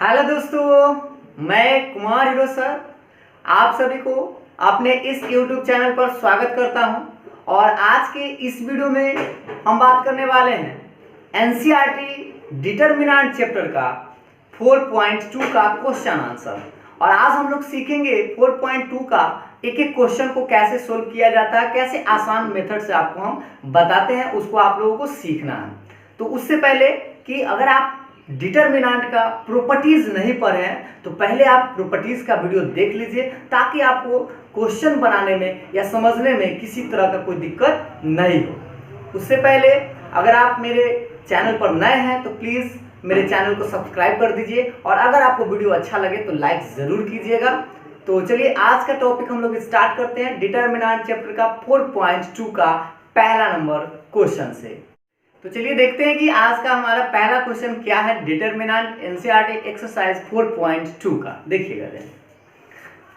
Hello दोस्तों, मैं Kumar hero sir आप सभी को अपने इस YouTube चैनल पर स्वागत करता हूं। और आज के इस वीडियो में हम बात करने वाले हैं NCERT डिटरमिनेंट चैप्टर का 4.2 का क्वेश्चन आंसर। और आज हम लोग सीखेंगे 4.2 का एक एक क्वेश्चन को कैसे सोल्व किया जाता है, कैसे आसान मेथड से आपको हम बताते हैं, उसको आप लोगों को सीखना है। तो उससे पहले कि अगर आप डिटरमिनेंट का प्रॉपर्टीज नहीं पढ़े हैं तो पहले आप प्रॉपर्टीज का वीडियो देख लीजिए, ताकि आपको क्वेश्चन बनाने में या समझने में किसी तरह का कोई दिक्कत नहीं हो। उससे पहले अगर आप मेरे चैनल पर नए हैं तो प्लीज़ मेरे चैनल को सब्सक्राइब कर दीजिए, और अगर आपको वीडियो अच्छा लगे तो लाइक ज़रूर कीजिएगा। तो चलिए आज का टॉपिक हम लोग स्टार्ट करते हैं डिटरमिनेंट चैप्टर का 4.2 का पहला नंबर क्वेश्चन से। तो चलिए देखते हैं कि आज का हमारा पहला क्वेश्चन क्या है डिटरमिनेंट NCERT एक्सरसाइज 4.2 का। देखिएगा,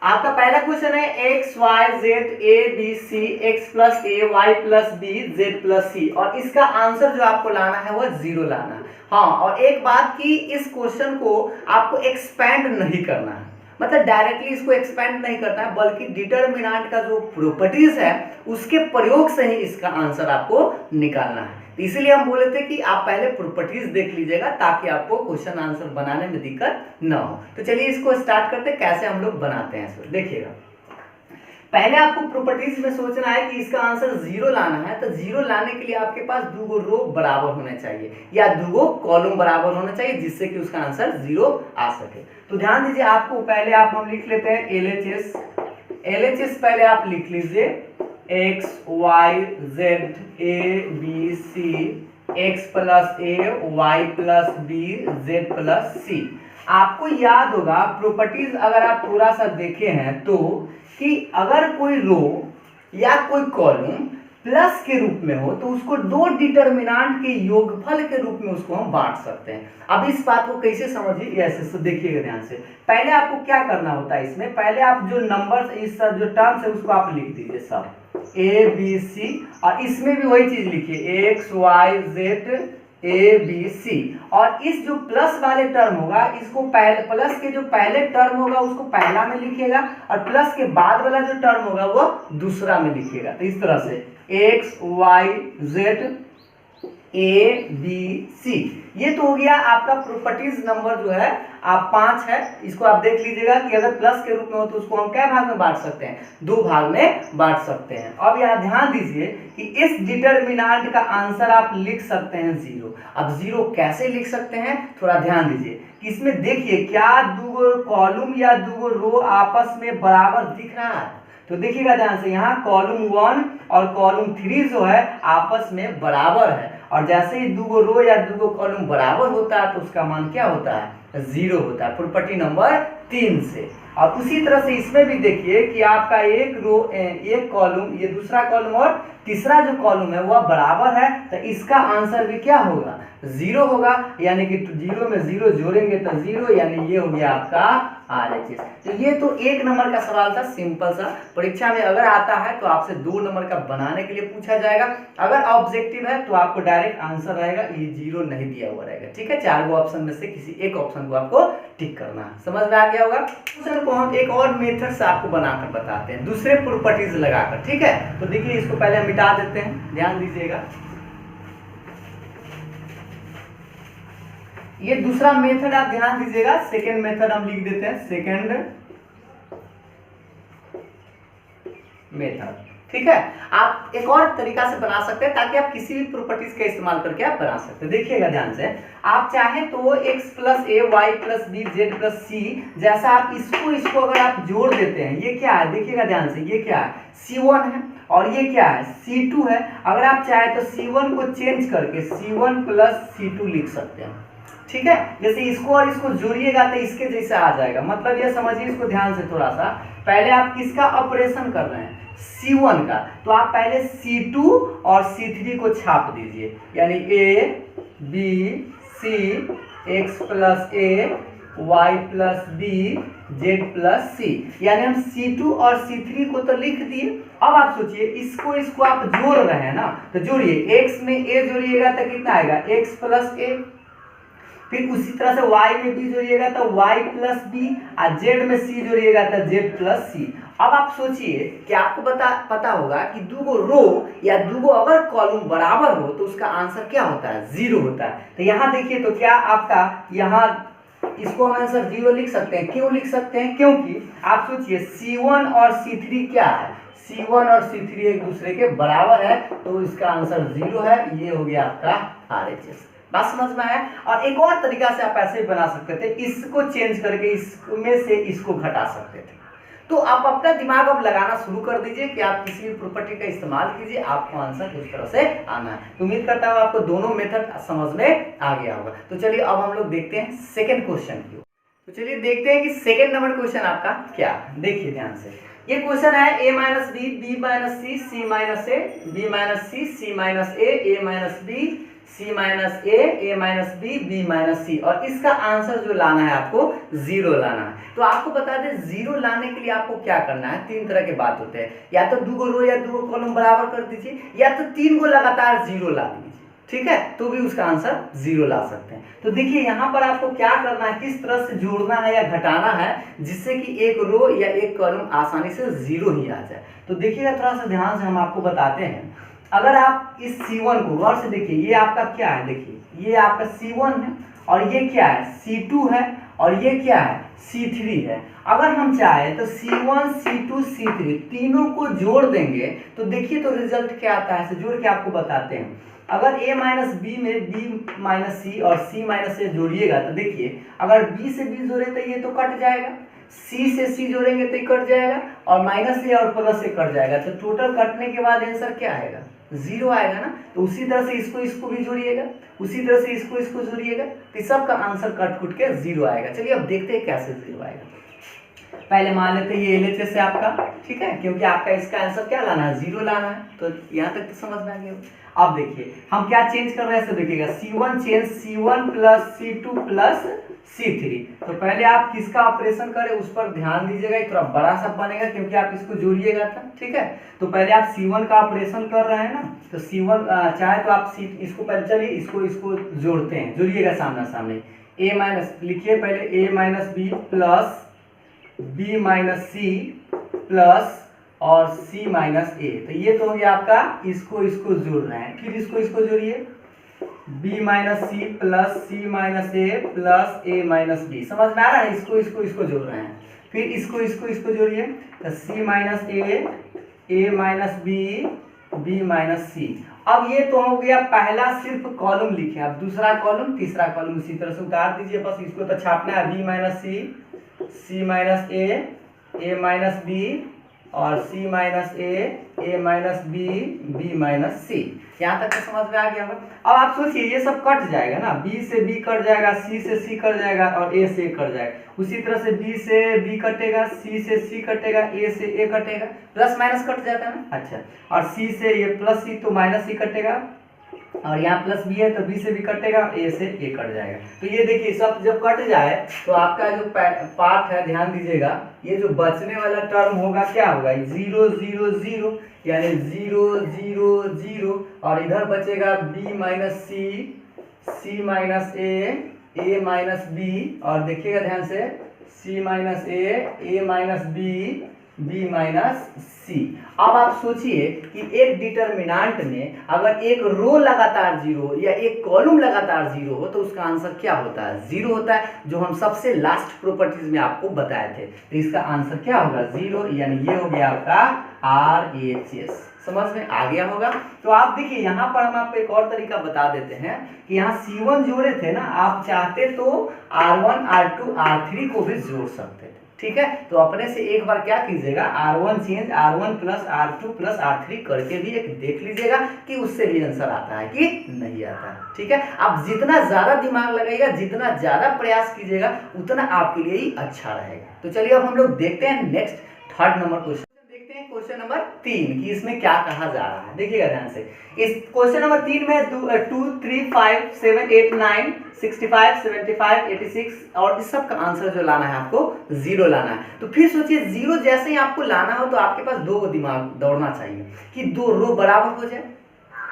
आपका पहला क्वेश्चन है x y z a b c x plus a y plus b z plus c, और इसका आंसर जो आपको लाना है वो 0 लाना है। हाँ, और एक बात कि इस क्वेश्चन को आपको एक्सपेंड नहीं करना है, मतलब डायरेक्टली इसको एक्सपेंड नहीं करना है, बल्कि डिटरमिनेंट का जो प्रॉपर्टीज है उसके प्रयोग से ही इसका आंसर आपको निकालना है। इसीलिए हम बोले थे कि आप पहले प्रॉपर्टीज देख लीजिएगा, ताकि आपको क्वेश्चन आंसर बनाने में दिक्कत ना हो। तो चलिए इसको स्टार्ट करते हैं, कैसे हम लोग बनाते हैं इसको। देखिएगा, पहले आपको प्रॉपर्टीज में सोचना है कि इसका आंसर 0 लाना है। तो 0 लाने के लिए आपके पास 2 रो बराबर होने चाहिए या 2 कॉलम बराबर होना चाहिए, जिससे कि उसका आंसर 0 आ सके। तो ध्यान दीजिए, आपको पहले हम लिख लेते हैं LHS पहले आप लिख लीजिए x y z a b c x plus a y plus b z plus c। आपको याद होगा प्रॉपर्टीज अगर आप थोड़ा सा देखे हैं तो कि अगर कोई रो या कोई कॉलम प्लस के रूप में हो तो उसको 2 डिटरमिनेंट के योगफल के रूप में उसको हम बांट सकते हैं। अब इस बात को कैसे समझिए, ऐसे देखिएगा ध्यान से। पहले आपको क्या करना होता है, इसमें पहले आप जो नंबर्स इस सब जो टर्म्स है उसको आप लिख दीजिए सब A B C, और इसमें भी वही चीज लिखिए x y z A B C, और इस जो प्लस वाले टर्म होगा इसको पहले, प्लस के जो पहले टर्म होगा उसको पहला में लिखिएगा, और प्लस के बाद वाला जो टर्म होगा वो दूसरा में लिखिएगा। तो इस तरह से x y z A B C, ये तो हो गया आपका प्रॉपर्टीज नंबर जो है आप 5 है। इसको आप देख लीजिएगा कि अगर प्लस के रूप में हो तो उसको हम क्या भाग में बांट सकते हैं, 2 भाग में बांट सकते हैं। अब यहाँ ध्यान दीजिए कि इस डिटरमिनेंट का आंसर आप लिख सकते हैं 0। अब 0 कैसे लिख सकते हैं, थोड़ा ध्यान दीजिए कि इसमें देखिए क्या 2 कॉलम या 2 रो आपस में बराबर दिख रहा है। तो देखिएगा ध्यान से, यहाँ कॉलम 1 और कॉलम 3 जो है आपस में बराबर है, और जैसे ही 2 रो या 2 कॉलम बराबर होता है तो उसका मान क्या होता है, 0 होता है, प्रॉपर्टी नंबर 3 से। और उसी तरह से इसमें भी देखिए कि आपका एक रो एक कॉलम, ये दूसरा कॉलम और तीसरा जो कॉलम है वह बराबर है, तो इसका आंसर भी क्या होगा, 0 होगा। यानी कि 0 में 0 जोड़ेंगे तो 0, यानी ये हो गया आपका RHS। तो ये तो 1 नंबर का सवाल था, सिंपल सा। परीक्षा में अगर आता है तो आपसे 2 नंबर का बनाने के लिए पूछा जाएगा। अगर ऑब्जेक्टिव है तो आपको डायरेक्ट आंसर रहेगा, ये 0 नहीं दिया हुआ रहेगा। ठीक है, 4 ऑप्शन में से किसी एक ऑप्शन को आपको टिक करना है। समझ में आ गया होगा। क्वेश्चन को हम एक और मेथड से आपको बनाकर बताते हैं, दूसरे प्रॉपर्टीज लगाकर। ठीक है, तो देखिए इसको पहले हम मिटा देते हैं, ध्यान दीजिएगा। ये दूसरा मेथड आप ध्यान दीजिएगा, सेकेंड मेथड हम लिख देते हैं, सेकेंड मेथड। ठीक है, आप एक और तरीका से बना सकते हैं ताकि आप किसी भी प्रॉपर्टीज का इस्तेमाल करके आप बना सकते हैं। देखिएगा ध्यान से, आप चाहे तो x plus a y plus b z plus c, जैसा आप इसको अगर आप जोड़ देते हैं, ये क्या है, देखिएगा ध्यान से, ये क्या है, C1 है, और ये क्या है, C2 है। अगर आप चाहे तो C1 को चेंज करके C1 प्लस C2 लिख सकते हैं। ठीक है, जैसे इसको और इसको जोड़िएगा तो इसके जैसा आ जाएगा। मतलब ये समझिए इसको ध्यान से थोड़ा सा, पहले आप किसका ऑपरेशन कर रहे हैं, C1 का, तो आप पहले C2 और C3 को छाप दीजिए, यानी A B C x plus A y plus b z plus c, यानी हम C2 और C3 को तो लिख दिए। अब आप सोचिए इसको आप जोड़ रहे हैं ना, तो जोड़िए, x में a जोड़िएगा तो कितना आएगा, x प्लस a, फिर उसी तरह से y में b जोड़िएगा तो y प्लस बी, और z में c जोड़िएगा तो z प्लस सी। अब आप सोचिए कि आपको पता होगा कि दूगो रो या दूगो अगर कॉलम बराबर हो तो उसका आंसर क्या होता है, जीरो होता है। तो यहाँ देखिए तो क्या आपका यहाँ इसको हम आंसर जीरो लिख सकते हैं। क्यों लिख सकते हैं, क्योंकि आप सोचिए C1 और C3 क्या है, C1 और C3 एक दूसरे के बराबर है, तो इसका आंसर जीरो है। ये हो गया आपका RHS। बात समझ में आया। और एक और तरीका से आप ऐसे भी बना सकते थे, इसको चेंज करके इसमें से इसको घटा सकते थे। तो आप अपना दिमाग अब लगाना शुरू कर दीजिए कि आप किसी भी प्रॉपर्टी का इस्तेमाल कीजिए, आपको आंसर उस तरह से आना है। तो उम्मीद करता हूँ आपको दोनों मेथड समझ में आ गया होगा। तो चलिए अब हम लोग देखते हैं सेकंड क्वेश्चन की। तो चलिए देखते हैं कि सेकंड नंबर क्वेश्चन आपका क्या। देखिए ध्यान से, ये क्वेश्चन है a minus B, B minus C, C minus A, B minus C, C minus A minus B, C minus A minus B, B minus C, और इसका आंसर जो लाना है आपको जीरो लाना है। तो आपको बता दें जीरो लाने के लिए आपको क्या करना है, तीन तरह के बात होते हैं, या तो दो रो या दो कॉलम बराबर कर दीजिए, या तो तीन को लगातार जीरो ला दीजिए, ठीक है, तो भी उसका आंसर जीरो ला सकते हैं। तो देखिए यहाँ पर आपको क्या करना है, किस तरह से जोड़ना है या घटाना है जिससे कि एक रो या एक कॉलम आसानी से जीरो ही आ जाए। तो देखिएगा थोड़ा सा ध्यान से हम आपको बताते हैं। अगर आप इस C1 को गौर से देखिए, ये आपका क्या है, देखिए ये आपका C1 है, और ये क्या है C2 है, और ये क्या है C3 है। अगर हम चाहे तो C1 C2 C3 तीनों को जोड़ देंगे तो देखिए तो रिजल्ट क्या आता है, जोड़ के आपको बताते हैं। अगर a माइनस बी में b माइनस सी और c माइनस ए जोड़िएगा तो देखिए अगर b से b जोड़े तो ये तो कट जाएगा, c से c जोड़ेंगे तो ये कट जाएगा, और माइनस ए और प्लस ए कट जाएगा, तो टोटल कटने के बाद आंसर क्या आएगा, जीरो आएगा ना। तो उसी तरह से इसको भी जोड़िएगा, उसी तरह से इसको जोड़िएगा, तो सबका आंसर कट कुट के जीरो आएगा। चलिए अब देखते हैं कैसे जीरो आएगा। पहले मान लेते हैं ये LHS है आपका, ठीक है, क्योंकि आपका इसका आंसर क्या लाना है, जीरो लाना है। तो यहाँ तक तो समझ में आ गया। अब देखिए हम क्या चेंज कर रहे हैं, देखिएगा C1 change C1 plus C2 plus C3। तो पहले आप किसका ऑपरेशन करें उस पर ध्यान दीजिएगा, थोड़ा बड़ा सा बनेगा क्योंकि आप इसको जोड़िएगा था, ठीक है। तो पहले आप C1 का ऑपरेशन कर रहे हैं ना, तो C1 चाहे तो आप इसको पहले चलिए इसको जोड़ते हैं, जोड़िएगा सामना सामने। a माइनस लिखिए पहले, a minus B plus b minus C plus और c माइनस ए। तो ये तो हो गया आपका, इसको जोड़ रहे हैं, फिर इसको जोड़िए b minus C plus c minus A plus a minus B. समझ में आ रहा है, इसको जोड़ रहे हैं, फिर इसको जोड़िए तो c minus A minus B, b minus C. अब ये तो हो गया पहला सिर्फ कॉलम लिखे, अब दूसरा कॉलम तीसरा कॉलम उसी तरह से उतार दीजिए, बस इसको तो छापना है, b minus C, c minus A minus B, और c minus A minus B, b minus सी। यहाँ तक तो समझ में आ गया होगा। अब आप सोचिए ये सब कट जाएगा ना, b से b कट जाएगा, c से c कट जाएगा, और a से a कट जाएगा। उसी तरह से b से b कटेगा, c से c कटेगा, a से a कटेगा, प्लस माइनस कट जाता है ना, अच्छा। और c से ये प्लस c तो माइनस c कटेगा, और यहाँ प्लस b है तो b से b कटेगा, a से a कट जाएगा। तो ये देखिए सब जब कट जाए तो आपका जो पार्ट है ध्यान दीजिएगा, ये जो बचने वाला टर्म होगा क्या होगा, 0 0 0, यानी 0 0 0, और इधर बचेगा b minus C, c minus a minus b, और देखिएगा ध्यान से c minus a minus b minus C. अब आप सोचिए कि एक डिटर्मिनेंट में अगर एक रो लगातार जीरो या एक कॉलम लगातार जीरो हो तो उसका आंसर क्या होता है, जीरो होता है, जो हम सबसे लास्ट प्रॉपर्टीज में आपको बताए थे। तो इसका आंसर क्या होगा, जीरो, यानी ये हो गया आपका RHS। समझ में आ गया होगा। तो आप देखिए यहाँ पर हम आपको एक और तरीका बता देते हैं कि यहाँ C1 जोड़े थे ना, आप चाहते तो R1 R2 R3 को भी जोड़ सकते थे, ठीक है। तो अपने से एक बार क्या कीजिएगा, R1 change R1 plus R2 plus R3 करके भी एक देख लीजिएगा कि उससे भी आंसर आता है कि नहीं आता है, ठीक है। आप जितना ज्यादा दिमाग लगाइएगा, जितना ज्यादा प्रयास कीजिएगा, उतना आपके लिए ही अच्छा रहेगा। तो चलिए अब हम लोग देखते हैं next third number question. Question number 3 कि इसमें क्या कहा जा रहा है, देखिएगा ध्यान से। इस क्वेश्चन नंबर 3 में 2 3 5 7 8 9 65 75 86, और इस सब का आंसर जो लाना है आपको जीरो लाना है। तो फिर सोचिए जीरो जैसे ही आपको लाना हो तो आपके पास दो दिमाग दौड़ना चाहिए कि दो रो बराबर हो जाए,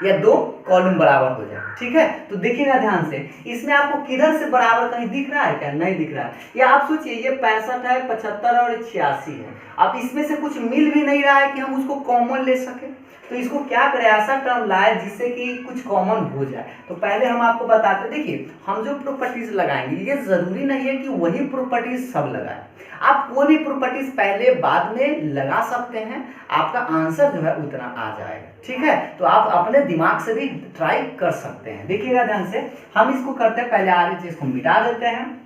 या 2 कॉलम बराबर हो जाए। ठीक है, तो देखिएगा ध्यान से, इसमें आपको किधर से बराबर कहीं दिख रहा है क्या? नहीं दिख रहा है। या आप सोचिए ये 65 है, 75 और 86 है। अब इसमें से कुछ मिल भी नहीं रहा है कि हम उसको कॉमन ले सके, तो इसको क्या करें, ऐसा टर्म लाए जिससे कि कुछ कॉमन हो जाए। तो पहले हम आपको बताते, देखिए हम जो प्रॉपर्टीज लगाएंगे ये जरूरी नहीं है कि वही प्रॉपर्टीज सब लगाएं, आप कोई भी प्रॉपर्टीज पहले बाद में लगा सकते हैं, आपका आंसर जो है उतना आ जाएगा। ठीक है, तो आप अपने दिमाग से भी ट्राई कर सकते हैं। देखिएगा ध्यान से, हम इसको करते हैं, पहले RHS को मिटा देते हैं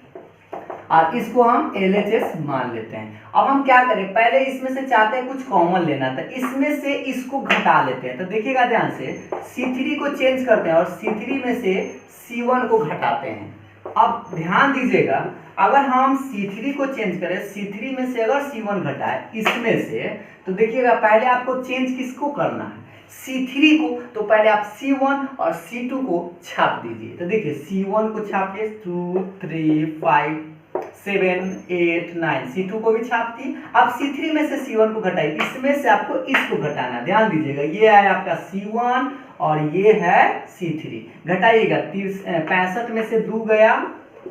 और इसको हम LHS मान लेते हैं। अब हम क्या करें, पहले इसमें से चाहते हैं कुछ कॉमन लेना, तो इसमें से इसको घटा लेते हैं। तो देखिएगा ध्यान से, C3 को चेंज करते हैं और C3 में से C1 को घटाते हैं। अब ध्यान दीजिएगा, अगर हम C3 को चेंज करें, C3 में से अगर C1 घटाए इसमें से, तो देखिएगा पहले आपको चेंज किसको करना है, C3 को। तो पहले आप C1 और C2 को छाप दीजिए। तो देखिए C1 को छापिए, 2 3 5 7 8 9, C2 को भी छाप दी। अब C3 में से C1 को घटाइए, इसमें से आपको इसको घटाना। ध्यान दीजिएगा, ये है आपका C1 और ये है C3। घटाइएगा, 65 में से 2 गया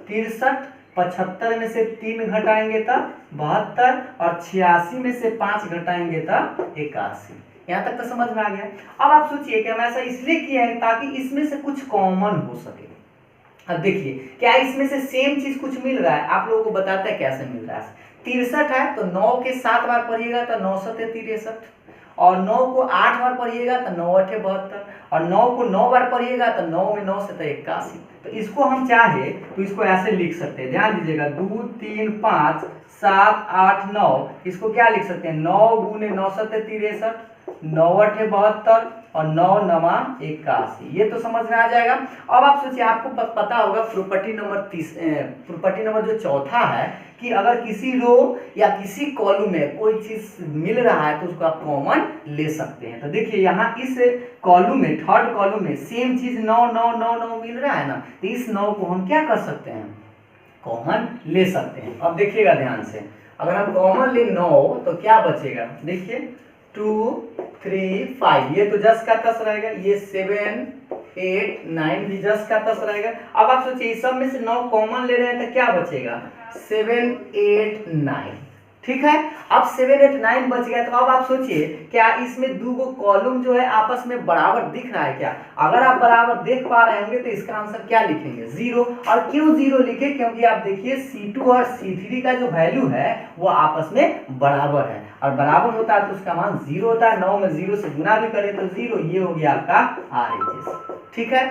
63, 75 में से 3 घटाएंगे तब 72 और 86 में से 5 घटाएंगे तब 81। यहाँ तक तो समझ में आ गया। अब आप सोचिए कि हम ऐसा इसलिए किया है ताकि इसमें से कुछ कॉमन हो सके। अब देखिए, क्या इसमें से सेम चीज कुछ मिल रहा है? आप लोगों को बताते हैं कैसे मिल रहा है। 63 है तो 9 के 7 बार पढ़िएगा तो 9 7 63, और 9 को 8 बार पढ़िएगा तो 9 8 72, और 9 को 9 बार पढ़िएगा तो 9 में 9 से तो 81। तो इसको हम चाहे तो इसको ऐसे लिख सकते हैं। ध्यान दीजिएगा, 2 3 5 7 8 9, इसको क्या लिख सकते हैं, 9 गुने 9 7 63, 9 8 72 और 9 9 81। ये तो समझ में आ जाएगा। अब आप सोचिए, आपको पता होगा प्रॉपर्टी नंबर जो चौथा है कि अगर किसी रो या किसी कॉलम में कोई चीज मिल रहा है तो उसको आप कॉमन ले सकते हैं। तो देखिए यहाँ इस कॉलम में, थर्ड कॉलम में सेम चीज 9 9 9 9 मिल रहा है ना, तो इस 9 को हम क्या कर सकते हैं, कॉमन ले सकते हैं। अब देखिएगा ध्यान से, अगर हम कॉमन ले 9 तो क्या बचेगा, देखिए 2 3 5, ये तो जस्ट का तस रहेगा, ये 7 8 9 भी जस्ट का तस रहेगा। अब आप सोचिए इस सब में से 9 कॉमन ले रहे हैं तो क्या बचेगा, 7 8 9। ठीक है, अब 7 8 9 बच गया। तो अब आप सोचिए, क्या इसमें दो कॉलम जो है आपस में बराबर दिख रहा है क्या? अगर आप बराबर देख पा रहे होंगे तो इसका आंसर क्या लिखेंगे, 0। और क्यों 0 लिखे, क्योंकि आप देखिए C2 और C3 का जो वैल्यू है वो आपस में बराबर है, और बराबर होता है तो उसका मान 0 होता है। 9 में 0 से गुना भी करें तो 0, ये हो गया आपका RHS। ठीक है,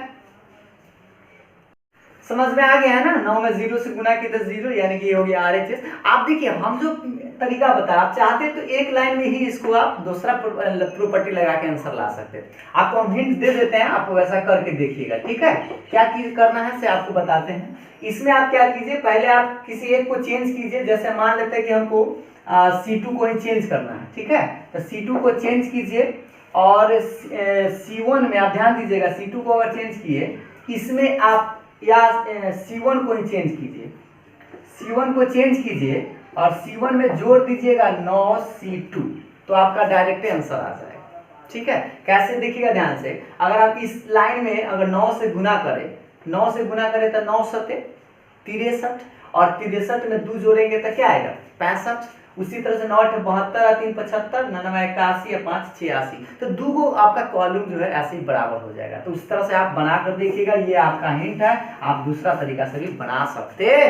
समझ में आ गया है ना, 9 में 0 से गुना की तो 0, यानी कि ये हो गया RHS। आप देखिए, हम जो तरीका बताया, आप चाहते तो एक लाइन में ही इसको आप दूसरा प्रॉपर्टी लगा के आंसर ला सकते हैं। आपको हम हिंट दे देते हैं, आप वैसा करके देखिएगा। ठीक है, क्या करना है से आपको बताते हैं। इसमें आप क्या कीजिए, पहले आप किसी एक को चेंज कीजिए। जैसे मान लेते हैं कि हमको C2 को ही चेंज करना है। ठीक है, तो C2 को चेंज कीजिए, और C1 में आप ध्यान दीजिएगा, C2 को अगर चेंज किए, इसमें आप या C1 को ही चेंज कीजिए, C1 को चेंज कीजिए और C1 में जोड़ दीजिएगा 9 C2, तो आपका डायरेक्ट आंसर आ जाएगा। ठीक है, कैसे देखिएगा ध्यान से, अगर आप इस लाइन में अगर 9 से गुना करें, 9 से गुना करें तो 9 7 63, और 63 में 2 जोड़ेंगे तो क्या आएगा, 65। उसी तरह से 9 8 72 3 75 9 9 81 5 86, तो 2 को आपका कॉलम जो है ऐसे ही बराबर हो जाएगा। तो उस तरह से आप बना कर देखिएगा, ये आपका हिंट है, आप दूसरा तरीका से भी बना सकते हैं।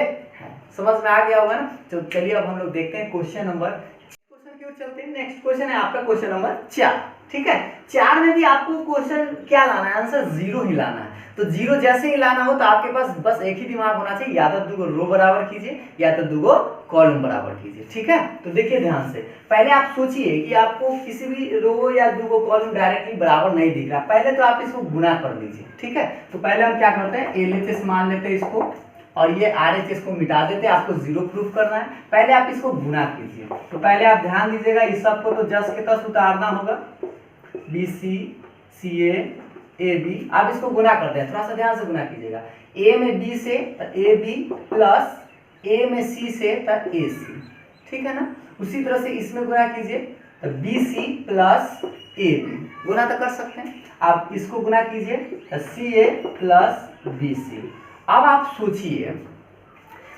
समझ में आ गया होगा ना। तो चलिए अब हम लोग देखते हैं क्वेश्चन की ओर चलते हैं। नेक्स्ट क्वेश्चन है आपका क्वेश्चन नंबर 4। ठीक है, 4 में भी आपको क्वेश्चन क्या लाना है, आंसर 0 ही लाना है। तो 0 जैसे ही लाना हो तो आपके पास बस एक ही दिमाग होना चाहिए, या तो 2 रो बराबर कीजिए या तो 2 कॉलम बराबर कीजिए। ठीक है, तो देखिए ध्यान से, पहले आप सोचिए कि आपको किसी भी रो या 2 कॉलम डायरेक्टली बराबर नहीं दिख रहा, पहले तो आप इसको गुना कर लीजिए। ठीक है, तो पहले हम क्या करते हैं, LHS मान लेते हैं इसको, और ये RHS को मिटा देते हैं। आपको 0 प्रूफ करना है, पहले आप इसको गुना कीजिए। तो पहले आप ध्यान दीजिएगा, इस सब को तो जस के तस उतारना होगा, BC CA AB, आप इसको गुना करते हैं, थोड़ा सा ध्यान से गुना कीजिएगा। A में B से तो AB प्लस A में C से तो AC, ठीक है ना। उसी तरह से इसमें गुना कीजिए तो BC प्लस AB, गुना तो कर सकते हैं, आप इसको गुना कीजिए CA प्लस BC। अब आप सोचिए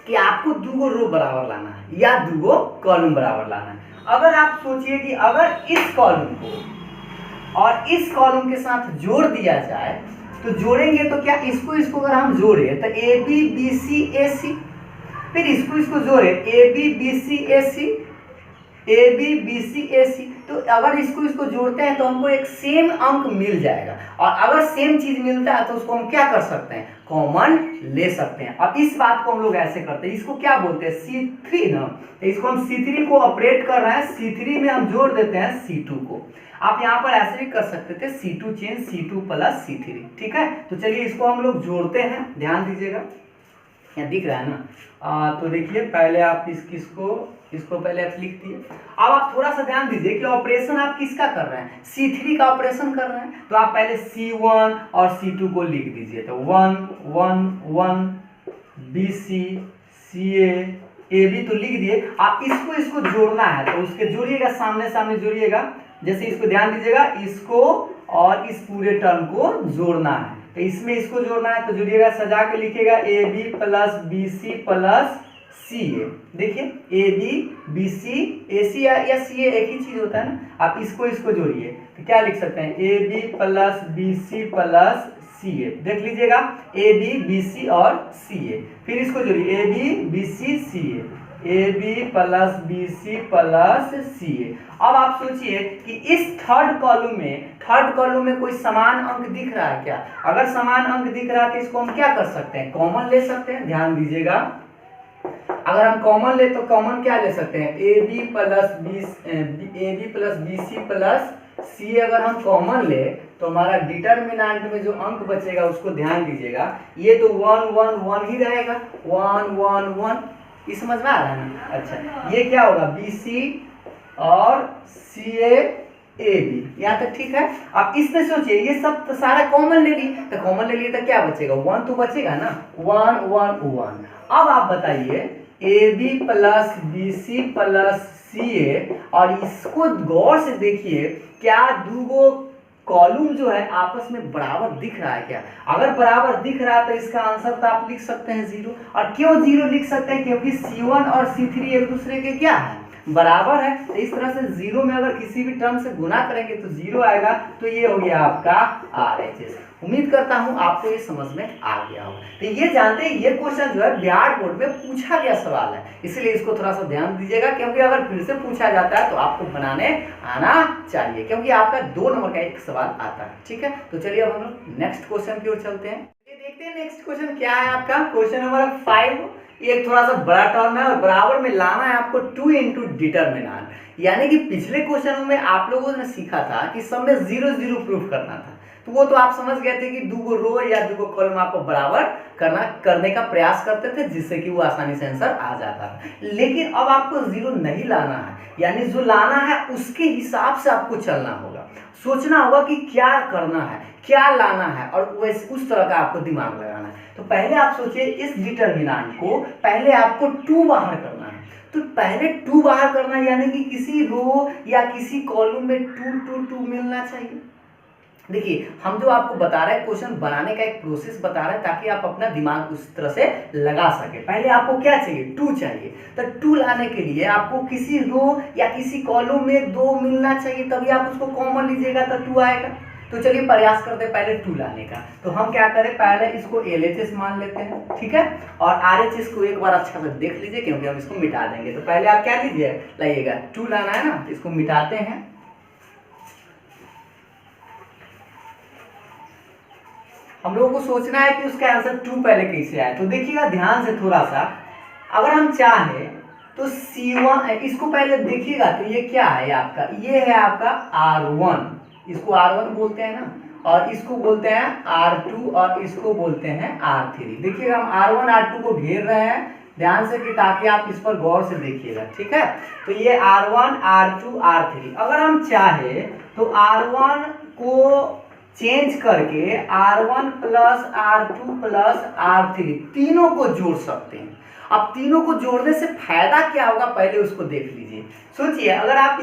कि आपको 2 रो बराबर लाना है या 2 कॉलम बराबर लाना है। अगर आप सोचिए कि अगर इस कॉलम को और इस कॉलम के साथ जोड़ दिया जाए तो जोड़ेंगे तो क्या इसको अगर हम जोड़े तो AB BC AC, फिर इसको जोड़े AB BC AC, AB BC AC, तो अगर इसको जोड़ते हैं तो हमको एक सेम अंक मिल जाएगा। और अगर सेम चीज मिलता है तो उसको हम क्या कर सकते हैं, कॉमन ले सकते हैं। अब इस बात को हम लोग ऐसे करते हैं, इसको क्या बोलते हैं C3 ना, तो इसको हम C3 को ऑपरेट कर रहे हैं, C3 में हम जोड़ देते हैं C2 को। आप यहाँ पर ऐसे भी कर सकते थे C2 change C2 plus C3, ठीक है। तो चलिए इसको हम लोग जोड़ते हैं, ध्यान दीजिएगा, यहाँ दिख रहा है ना। तो देखिए पहले आप इसको पहले आप लिख दिए। अब आप थोड़ा सा ध्यान दीजिए कि ऑपरेशन आप किसका कर रहे हैं, C3 का ऑपरेशन कर रहे हैं। तो आप पहले C1 और C2 को लिख दीजिए, तो 1 1 1 BC CA AB तो लिख दिए। आप इसको जोड़ना है तो उसके जोड़िएगा, सामने सामने जोड़िएगा। जैसे इसको ध्यान दीजिएगा, इसको और इस पूरे टर्म को जोड़ना है, तो इसमें इसको जोड़ना है तो जोड़िएगा, सजा के लिखिएगा AB plus BC plus CA। देखिए AB BC AC या CA एक ही चीज होता है ना। आप इसको जोड़िए तो क्या लिख सकते हैं, AB plus BC plus CA। देख लीजिएगा AB BC और CA, फिर इसको जोड़िए AB BC CA, AB plus BC plus CA। अब आप सोचिए कि इस थर्ड कॉलम में कोई समान अंक दिख रहा है क्या? अगर समान अंक दिख रहा है तो इसको हम क्या कर सकते हैं, कॉमन ले सकते हैं। ध्यान दीजिएगा, अगर हम कॉमन ले तो कॉमन क्या ले सकते हैं, AB plus BC plus CA। अगर हम कॉमन ले तो हमारा डिटर्मिनेंट में जो अंक बचेगा उसको ध्यान दीजिएगा, ये तो 1 1 1 ही रहेगा, 1 1 1। ये समझ में आ रहा है ना? अच्छा, ये क्या होगा, BC और CA AB, यहाँ तक ठीक है। अब इसमें सोचिए, ये सब तो सारा कॉमन ले लिए, तो कॉमन ले लिए तो क्या बचेगा, 1 तो बचेगा ना, 1 1 1। अब आप बताइए AB plus BC plus CA, और इसको गौर से देखिए, क्या 2 कॉलम जो है आपस में बराबर दिख रहा है क्या? अगर बराबर दिख रहा है तो इसका आंसर तो आप लिख सकते हैं 0। और क्यों 0 लिख सकते हैं, क्योंकि C1 और C3 एक दूसरे के क्या है, बराबर है। तो इस तरह से 0 में अगर किसी भी टर्म से गुना करेंगे तो 0 आएगा। तो ये हो गया आपका RHS। उम्मीद करता हूं आपको ये समझ में आ गया हो। तो ये जानते हैं, ये क्वेश्चन जो है बिहार बोर्ड में पूछा गया सवाल है, इसलिए इसको थोड़ा सा ध्यान दीजिएगा, क्योंकि अगर फिर से पूछा जाता है तो आपको बनाने आना चाहिए, क्योंकि आपका 2 नंबर का एक सवाल आता है। ठीक है, तो चलिए अब हम लोग नेक्स्ट क्वेश्चन की ओर चलते हैं। देखते हैं नेक्स्ट क्वेश्चन क्या है आपका। क्वेश्चन नंबर 5, ये थोड़ा सा बड़ा टर्म है और बराबर में लाना है आपको 2 इंटू डिटर्मिनेंट। यानी कि पिछले क्वेश्चन में आप लोगों ने सीखा था कि सब में 0 0 प्रूफ करना था, तो वो तो आप समझ गए थे कि 2 रो या 2 कॉलम आपको बराबर करने का प्रयास करते थे, जिससे कि वो आसानी से आंसर आ जाता है। लेकिन अब आपको 0 नहीं लाना है, यानी जो लाना है उसके हिसाब से आपको चलना होगा, सोचना होगा कि क्या करना है, क्या लाना है, और वैसे उस तरह का आपको दिमाग लगाना है। तो पहले आप सोचिए, इस डिटर्मिनेंट को पहले आपको 2 बाहर करना है। तो पहले 2 बाहर करना, यानी कि किसी रो या किसी कॉलम में 2 2 2 मिलना चाहिए। देखिए, हम जो आपको बता रहे हैं, क्वेश्चन बनाने का एक प्रोसेस बता रहे हैं, ताकि आप अपना दिमाग उस तरह से लगा सके। पहले आपको क्या चाहिए, 2 चाहिए। तो 2 लाने के लिए आपको किसी रो या किसी कॉलम में 2 मिलना चाहिए, तभी आप उसको कॉमन लीजिएगा तो 2 आएगा। तो चलिए प्रयास करते हैं पहले 2 लाने का। तो हम क्या करें, पहले इसको LHS मान लेते हैं, ठीक है, और RHS को एक बार अच्छा से देख लीजिए, क्योंकि हम इसको मिटा देंगे। तो पहले आप क्या लीजिए, लाइएगा 2 लाना है ना, इसको मिटाते हैं। हम लोगों को सोचना है कि उसका आंसर 2 पहले कैसे आए। तो देखिएगा ध्यान से थोड़ा सा, अगर हम चाहें तो C1, इसको पहले देखिएगा, तो ये क्या है आपका, ये है आपका R1, इसको R1 बोलते हैं ना, और इसको बोलते हैं R2, और इसको बोलते हैं R3। देखिएगा हम R1 R2 को घेर रहे हैं ध्यान से, कि ताकि आप इस पर गौर से देखिएगा, ठीक है। तो ये R1 R2 R3, अगर हम चाहे तो R1 को चेंज करके R1 plus R2 plus R3 तीनों को जोड़ सकते हैं। अब तीनों को जोड़ने से फायदा क्या होगा, पहले उसको देख लीजिए। सोचिए, अगर आप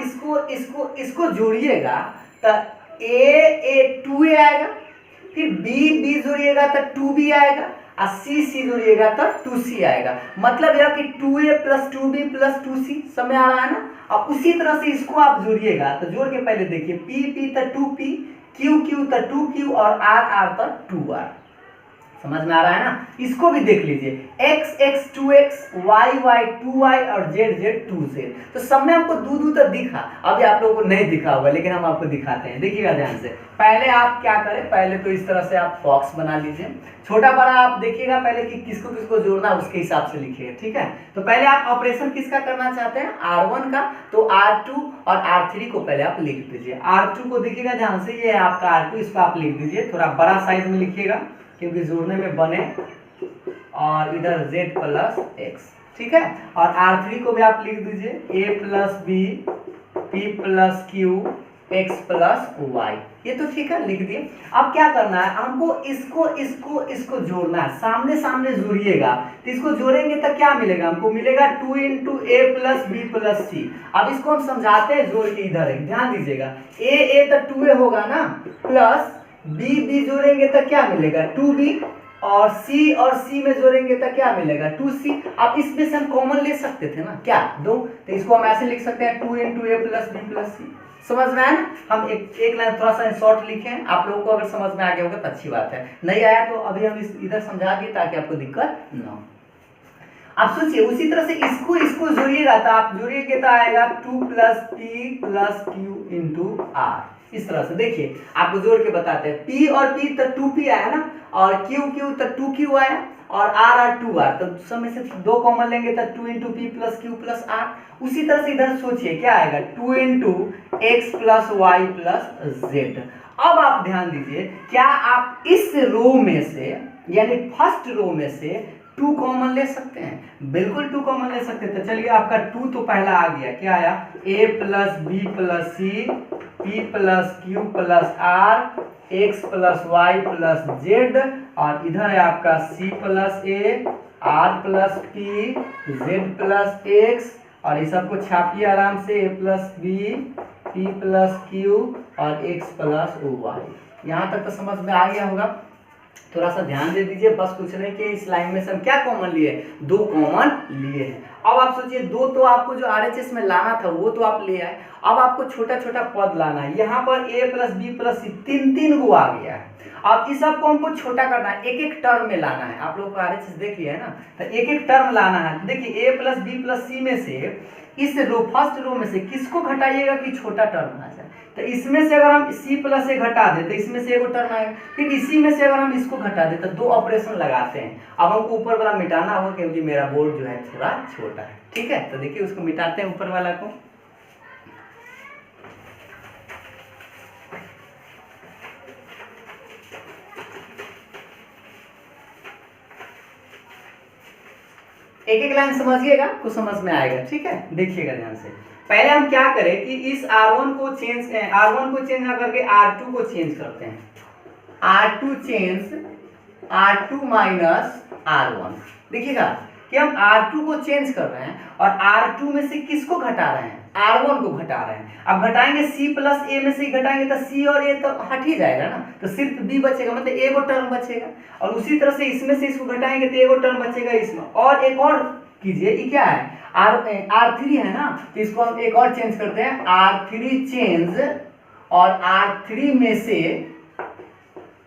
इसको जोड़िएगा तो ए 2a आएगा, फिर बी जोड़िएगा तो 2b आएगा, और सी जोड़िएगा तो 2c आएगा। मतलब यह कि 2a plus 2b plus 2c समय आ रहा है ना। अब उसी तरह से इसको आप जोड़िएगा, तो जोड़ के पहले देखिए p तो 2p, q तो 2q और r तो 2r। समझ में आ रहा है ना। इसको भी देख लीजिए, x 2x, y 2y और z 2z। तो सब में हमको दू तक दिखा, अभी आप लोगों को नहीं दिखा होगा लेकिन हम आपको दिखाते हैं, देखिएगा ध्यान से। पहले आप क्या करें, पहले तो इस तरह से आप बॉक्स बना लीजिए, छोटा बड़ा आप देखिएगा पहले कि किसको किसको जोड़ना है उसके हिसाब से लिखिए, ठीक है। तो पहले आप ऑपरेशन किसका करना चाहते हैं, r1 का, तो r2 और r3 को पहले आप लिख दीजिए। r2 को देखिएगा ध्यान से, ये है आपका r2, इसको आप लिख दीजिए, थोड़ा बड़ा साइज में लिखिएगा क्योंकि जोड़ने में बने, और इधर z प्लस x, ठीक है। और r3 को भी आप लिख दीजिए a plus b, p plus q, x plus y। ये तो ठीक है, लिख दिए। अब क्या करना है हमको, इसको जोड़ना है, सामने सामने जोड़िएगा। तो इसको जोड़ेंगे तो क्या मिलेगा हमको, मिलेगा 2 इंटू ए प्लस बी प्लस सी। अब इसको हम समझाते हैं जोड़ के, इधर है, ध्यान दीजिएगा, ए तो 2a होगा ना, प्लस बी जोड़ेंगे तो क्या मिलेगा 2b, और सी में जोड़ेंगे तो क्या मिलेगा 2c। अब इसमें से हम कॉमन ले सकते थे ना, क्या दो, तो इसको हम ऐसे लिख सकते हैं 2 इंटू ए प्लस बी प्लस सी। समझ में आया ना। हम एक लाइन थोड़ा सा शॉर्ट लिखे हैं, आप लोगों को अगर समझ में आ गया होगा तो अच्छी बात है, नहीं आया तो अभी हम इधर समझा दिए ताकि आपको दिक्कत ना हो। आप सोचिए उसी तरह से इसको जोड़िएगा, तो आप जोड़िएगा तो आएगा 2 plus p plus q into r. इस तरह से देखिए आपको जोड़ के बताते हैं, p और p तो 2p आया ना, और q तो 2q आया, और r 2r, तो सब में से दो कॉमन लेंगे तो 2 into p plus q plus r. उसी तरह से इधर सोचिए क्या आएगा 2 into x plus y plus z. अब आप ध्यान दीजिए, क्या आप इस रो में से यानी फर्स्ट रो में से 2 कॉमन ले सकते हैं, बिल्कुल 2 कॉमन ले सकते हैं। तो चलिए आपका 2 तो पहला आ गया, क्या आया a plus b plus c, p plus q plus r, x plus y plus z, और इधर है आपका c plus a, r plus p, z plus x, और इस सबको छापिए आराम से, a plus b, p plus q और x प्लस वाई। यहाँ तक तो समझ में आ गया होगा। थोड़ा सा ध्यान दे दीजिए, बस कुछ नहीं कि इस लाइन में से हम क्या कॉमन लिए, 2 कॉमन लिए हैं। अब आप सोचिए 2 तो आपको जो RHS में लाना था वो तो आप ले आए, अब आपको छोटा छोटा पद लाना है। यहाँ पर a प्लस बी प्लस सी 3 गो आ गया है। अब इस सबको हमको छोटा करना है, एक टर्म में लाना है। आप लोग को RHS देख लिया है ना, तो एक टर्म लाना है। देखिए a प्लस बी प्लस सी में से इस रो फर्स्ट रो में से किसको घटाइएगा कि छोटा टर्म आ जाए। तो इसमें से अगर हम c प्लस ए घटा दे तो इसमें से एगो टर्म आएगा, फिर इसी में से अगर हम इसको घटा दे तो 2 ऑपरेशन लगाते हैं। अब हमको ऊपर वाला मिटाना होगा क्योंकि मेरा बोर्ड जो है थोड़ा छोटा है, ठीक है। तो देखिए उसको मिटाते हैं ऊपर वाला को। एक लाइन समझिएगा, कुछ समझ में आएगा, ठीक है। देखिएगा ध्यान से, पहले हम क्या करें कि इस R1 को चेंज ना करके R2 को चेंज करते हैं। R2 change R2 minus R1। देखिएगा कि हम R2 को चेंज कर रहे हैं और R2 में से किसको घटा रहे हैं, R1 को घटा रहे हैं। अब घटाएंगे c प्लस ए में से घटाएंगे तो c और a तो हट ही जाएगा ना, तो सिर्फ b बचेगा, मतलब एगो टर्म बचेगा। और उसी तरह से इसमें से इसको घटाएंगे तो एगो टर्म बचेगा इसमें। और एक और कीजिए, ये क्या है R3 है ना, तो इसको हम एक और चेंज करते हैं, R3 चेंज, और R3 में से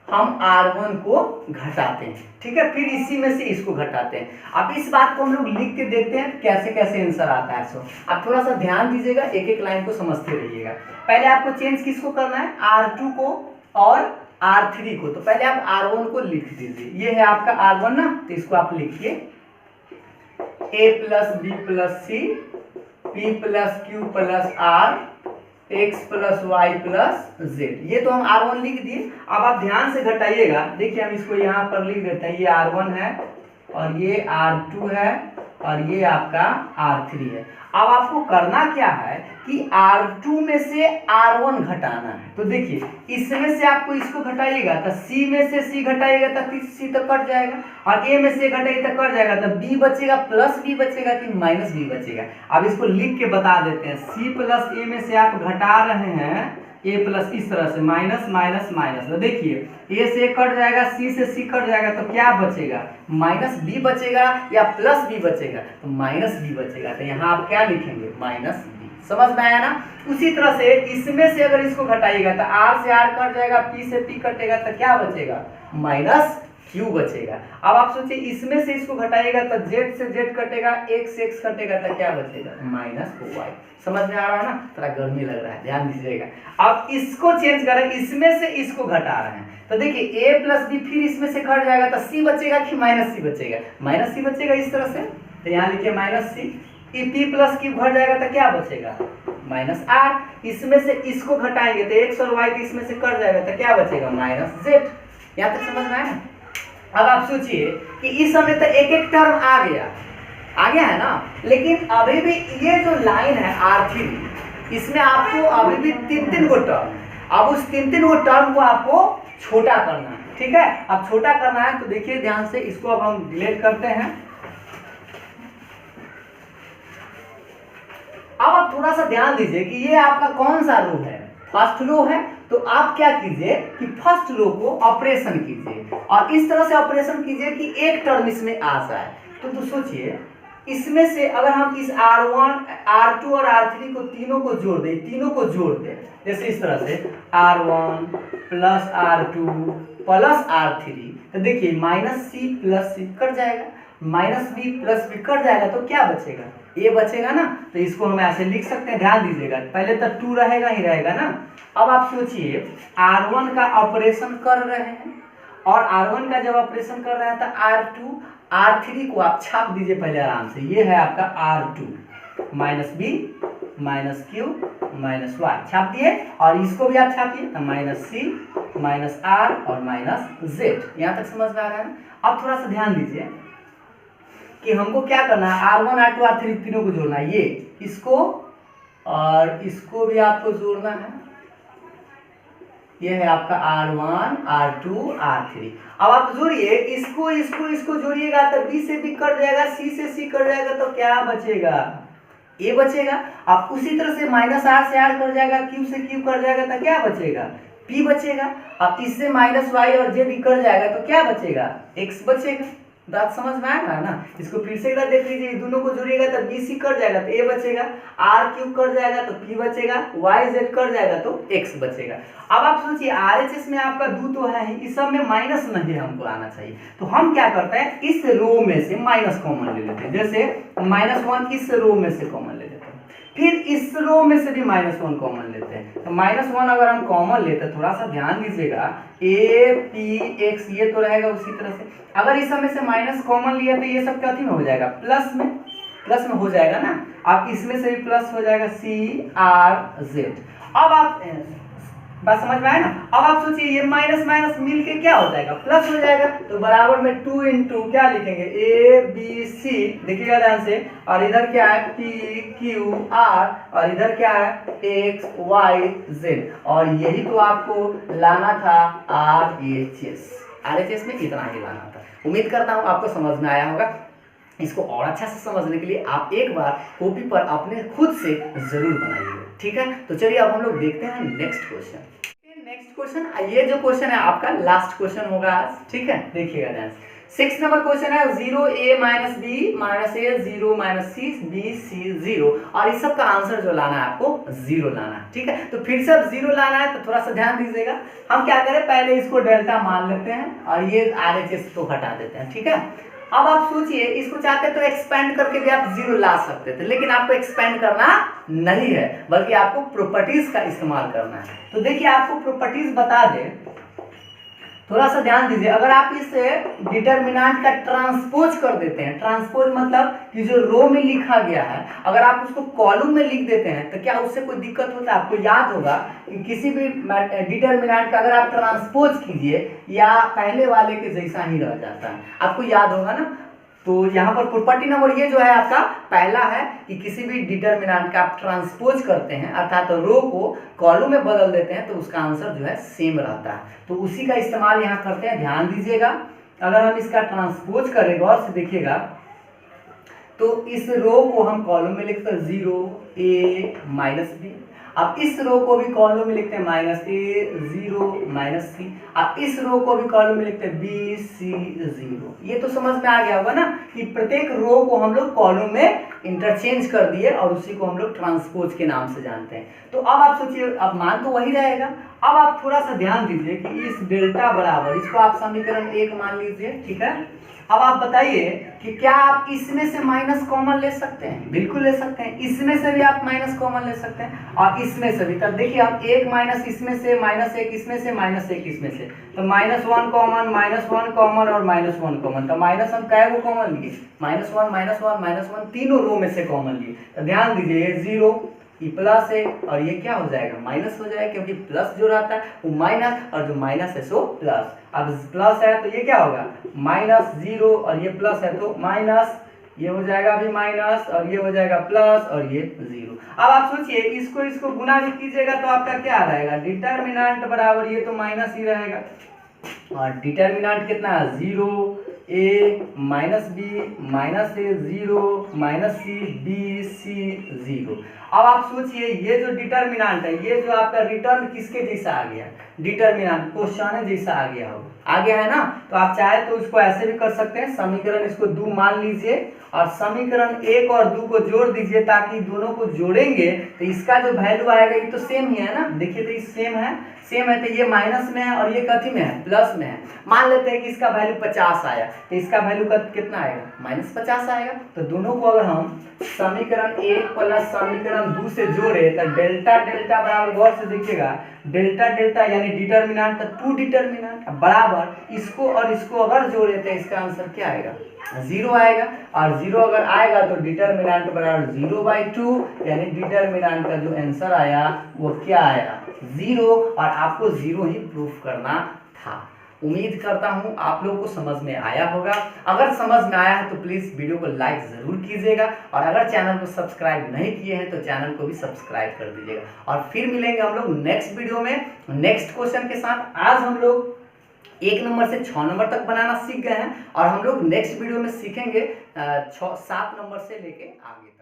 हम R1 को घटाते हैं, ठीक है। फिर इसी में से इसको घटाते हैं। अब इस बात को हम लोग लिख के देखते हैं कैसे कैसे आंसर आता है। सो आप थोड़ा सा ध्यान दीजिएगा, एक लाइन को समझते रहिएगा। पहले आपको चेंज किसको करना है, R2 को और R3 को। तो पहले आप R1 को लिख दीजिए, ये है आपका R1 ना, तो इसको आप लिखिए a plus b plus c, p plus q plus r, x plus y plus z. ये तो हम R1 लिख दिए। अब आप ध्यान से घटाइएगा, देखिए हम इसको यहाँ पर लिख देते हैं, ये R1 है और ये R2 है और ये आपका R3 है। अब आपको करना क्या है कि R2 में से R1 घटाना है। तो देखिए इसमें से आपको इसको घटाइएगा तो C में से C घटाइएगा तो C तो कट जाएगा, और A में से घटाइएगा तो कट जाएगा, तो B बचेगा प्लस B बचेगा कि माइनस B बचेगा। अब इसको लिख के बता देते हैं, C प्लस A में से आप घटा रहे हैं ए प्लस, इस तरह से माइनस माइनस माइनस। तो देखिए ए से ए कट जाएगा, सी से सी कट जाएगा, तो क्या बचेगा? माइनस बी बचेगा या प्लस बी बचेगा? तो माइनस बी बचेगा। तो यहाँ आप क्या लिखेंगे? Minus B. समझ में आया ना? उसी तरह से इसमें से अगर इसको घटाइएगा तो आर से आर कट जाएगा, पी से पी कटेगा, तो क्या बचेगा? माइनस क्यू बचेगा। अब आप सोचिए इसमें से इसको घटाइएगा तो जेड से जेड कटेगा, एक्स से एक्स कटेगा, तो क्या बचेगा? Minus y. समझ में आ रहा है ना? थोड़ा गर्मी लग रहा है, ध्यान दीजिएगा। अब इसको चेंज करें, इसमें से इसको घटा रहे हैं, तो देखिए ए प्लस बी, फिर इसमें से कट जाएगा तो सी बचेगा कि माइनस सी बचेगा? माइनस सी बचेगा इस तरह से। तो यहाँ लिखिए minus c. P plus q घट जाएगा तो क्या बचेगा? Minus r. इसमें से इसको घटाएंगे तो एक्स और वाई इसमें से कट जाएगा तो क्या बचेगा? Minus z. यहाँ तक समझ में आया ना? अब आप सोचिए कि इस समय तो एक एक टर्म आ गया है ना, लेकिन अभी भी ये जो लाइन है R3, इसमें आपको अभी भी तीन गो टर्म। अब उस तीन गो टर्म को आपको छोटा करना है, ठीक है? अब छोटा करना है तो देखिए ध्यान से, इसको अब हम डिलीट करते हैं। अब आप थोड़ा सा ध्यान दीजिए कि ये आपका कौन सा रो है? फर्स्ट रो है। तो आप क्या कीजिए कि फर्स्ट रो को ऑपरेशन कीजिए और इस तरह से ऑपरेशन कीजिए कि एक टर्म इसमें आ जाए। तो सोचिए इसमें से अगर हम इस R1, R2 और R3 को तीनों को जोड़ दें, जैसे इस तरह से R1 plus R2 plus R3, तो देखिए माइनस सी प्लस सी कट जाएगा, माइनस बी प्लस बी कट जाएगा, तो क्या बचेगा? ये बचेगा ना। तो इसको हम ऐसे लिख सकते हैं, ध्यान दीजिएगा। पहले तो 2 रहेगा ही रहेगा ना। अब आप सोचिए R1 का ऑपरेशन कर रहे हैं और R1 का जब ऑपरेशन कर रहे हैं तो R2 R3 को आप छाप दीजिए पहले आराम से। ये है आपका R2 minus b minus q minus y, छाप दिए। और इसको भी आप छापिए तो माइनस सी माइनस आर और माइनस जेड। यहाँ तक समझ में आ रहा है? अब थोड़ा सा ध्यान दीजिए कि हमको क्या करना है, R1 R2 R3 तीनों को जोड़ना है। ये इसको और इसको भी आपको जोड़ना है। ये है आपका R1 R2 R3। अब आप जोड़िए, इसको जोड़िएगा तो B से B कट जाएगा, C से C कट जाएगा, तो क्या बचेगा? A बचेगा। अब उसी तरह से माइनस R से R कट जाएगा, Q से Q कट जाएगा, तो क्या बचेगा? P बचेगा। अब इससे माइनस Y और Z कट जाएगा, तो क्या बचेगा? X बचेगा। बात समझ में आया ना? इसको फिर से एक बार देख लीजिए, दोनों को जोड़िएगा तो बी सी कट जाएगा तो ए बचेगा, आर क्यू कट जाएगा तो पी बचेगा, वाई जेड कट जाएगा तो एक्स बचेगा। अब आप सोचिए आरएचएस में आपका 2 तो है ही, इस सब में माइनस नहीं हमको आना चाहिए, तो हम क्या करते हैं, इस रो में से माइनस कॉमन ले लेते हैं। जैसे -1 इस रो में से कॉमन ले लेते हैं, फिर इस रो में से भी -1 कॉमन लेते हैं। तो -1 अगर हम कॉमन लेते हैं, थोड़ा सा ध्यान दीजिएगा, ए पी एक्स ये तो रहेगा उसी तरह से। अगर इस समय से माइनस कॉमन लिया तो ये सब कथी में हो जाएगा? प्लस में हो जाएगा ना। अब इसमें से भी प्लस हो जाएगा, सी आर जेड। अब आप बात समझ में आए ना? अब आप सोचिए ये माइनस माइनस मिल के क्या हो जाएगा? प्लस हो जाएगा। तो बराबर में 2 इंटू क्या लिखेंगे? ए बी सी, देखिएगा ध्यान से। और इधर क्या है? पी क्यू आर, और इधर क्या है? X y z. और यही तो आपको लाना था आरएचएस में, इतना ही लाना था। उम्मीद करता हूँ आपको समझ में आया होगा। इसको और अच्छा से समझने के लिए आप एक बार कॉपी पर अपने खुद से जरूर बनाइएगा, ठीक है? तो चलिए अब हम लोग देखते हैं नेक्स्ट क्वेश्चन। नेक्स्ट क्वेश्चन, ये जो क्वेश्चन है आपका लास्ट क्वेश्चन होगा आज, ठीक है? देखिएगा ध्यान से। 6 नंबर क्वेश्चन है 0a माइनस बी माइनस ए 0 माइनस सी बी सी 0, और इस सब का आंसर जो लाना है आपको 0 लाना है, ठीक है? तो फिर से अब 0 लाना है तो थोड़ा सा ध्यान दीजिएगा। हम क्या करें, पहले इसको डेल्टा मान लेते हैं और ये आरएचएस को हटा देते हैं, ठीक है? अब आप सोचिए, इसको चाहते तो एक्सपेंड करके भी आप 0 ला सकते थे, लेकिन आपको एक्सपेंड करना नहीं है, बल्कि आपको प्रॉपर्टीज का इस्तेमाल करना है। तो देखिए आपको प्रॉपर्टीज बता दें, थोड़ा सा ध्यान दीजिए। अगर आप इस डिटर्मिनेंट का ट्रांसपोज कर देते हैं, ट्रांसपोज मतलब कि जो रो में लिखा गया है अगर आप उसको कॉलम में लिख देते हैं तो क्या उससे कोई दिक्कत होता है? आपको याद होगा कि किसी भी डिटर्मिनेंट का अगर आप ट्रांसपोज कीजिए या पहले वाले के जैसा ही रह जाता है, आपको याद होगा ना? तो यहाँ पर प्रॉपर्टी नंबर ये जो है आपका पहला है कि किसी भी डिटर्मिनेंट का आप ट्रांसपोज करते हैं, अर्थात रो को कॉलम में बदल देते हैं, तो उसका आंसर जो है सेम रहता है। तो उसी का इस्तेमाल यहाँ करते हैं, ध्यान दीजिएगा। अगर हम इसका ट्रांसपोज करें, गौर से देखिएगा, तो इस रो को हम कॉलम में लिखते हैं 0 a माइनस बी, अब इस रो को भी कॉलम में लिखते हैं -a 0 -c। अब इस रो को भी कॉलम में लिखते हैं b c 0। ये तो समझ में आ गया होगा ना कि प्रत्येक रो को हम लोग कॉलम में इंटरचेंज कर दिए और उसी को हम लोग ट्रांसपोज के नाम से जानते हैं। तो अब आप सोचिए, अब मान तो वही रहेगा। अब आप थोड़ा सा ध्यान दीजिए कि इस डेल्टा बराबर, इसको आप समीकरण 1 मान लीजिए, ठीक है। अब आप बताइए कि क्या आप इसमें से माइनस कॉमन ले सकते हैं? बिल्कुल ले सकते हैं। इसमें से भी आप माइनस कॉमन ले सकते हैं और इसमें से भी। तब देखिए आप 1 माइनस इसमें से, -1 इसमें से, -1 इसमें से, तो -1 कॉमन, -1 कॉमन और -1 कॉमन। तो माइनस हम क्या को कॉमन लिए? -1 -1 -1 तीनों रो में से कॉमन लिए। तो ध्यान दीजिए ये 0, ये प्लस है और ये क्या हो जाएगा? माइनस हो जाएगा, क्योंकि प्लस जो रहता है वो माइनस और जो माइनस है सो प्लस। अब प्लस है तो ये क्या होगा? -0 और ये प्लस है तो माइनस, ये हो जाएगा अभी माइनस और ये हो जाएगा प्लस और ये 0। अब आप सोचिए इसको गुना भी कीजिएगा तो आपका क्या रहेगा? डिटर्मिनेंट बराबर ये तो माइनस ही रहेगा और डिटर्मिनेंट कितना है? 0 a -b -a 0 -c b c 0। अब आप सोचिए ये जो डिटर्मिनेंट है, ये जो आपका रिटर्न किसके जैसा आ गया? डिटर्मिनेंट क्वेश्चन जैसा आ गया हो, आ गया है ना। तो आप चाहे तो इसको ऐसे भी कर सकते हैं, समीकरण इसको 2 मान लीजिए और समीकरण 1 और 2 को जोड़ दीजिए, ताकि दोनों को जोड़ेंगे तो इसका जो वैल्यू आएगा ये तो सेम ही है ना। देखिए तो ये सेम है तो ये माइनस में है और ये कथी में है? प्लस में है। मान लेते हैं कि इसका वैल्यू 50 आया तो इसका वैल्यू कितना आएगा? -50 आएगा। तो दोनों को अगर हम समीकरण 1 प्लस समीकरण 2 से जोड़े तो डेल्टा डेल्टा बराबर, गौर से देखिएगा, डेल्टा डेल्टा यानी डिटर्मिनेंट, टू डिटर्मिनेंट बराबर इसको और इसको अगर जोड़े तो इसका आंसर क्या आएगा? 0 आएगा। और 0 अगर आएगा तो डिटर्मिनेंट बराबर 0/2 यानी डिटर्मिनेंट का जो आंसर आया वो क्या आया? 0। और आपको 0 ही प्रूफ करना था। उम्मीद करता हूं आप लोगों को समझ में आया होगा। अगर समझ में आया है तो प्लीज वीडियो को लाइक जरूर कीजिएगा और अगर चैनल को सब्सक्राइब नहीं किए हैं तो चैनल को भी सब्सक्राइब कर दीजिएगा। और फिर मिलेंगे हम लोग नेक्स्ट वीडियो में नेक्स्ट क्वेश्चन के साथ। आज हम लोग 1 नंबर से 6 नंबर तक बनाना सीख गए हैं और हम लोग नेक्स्ट वीडियो में सीखेंगे 7 नंबर से लेके आगे।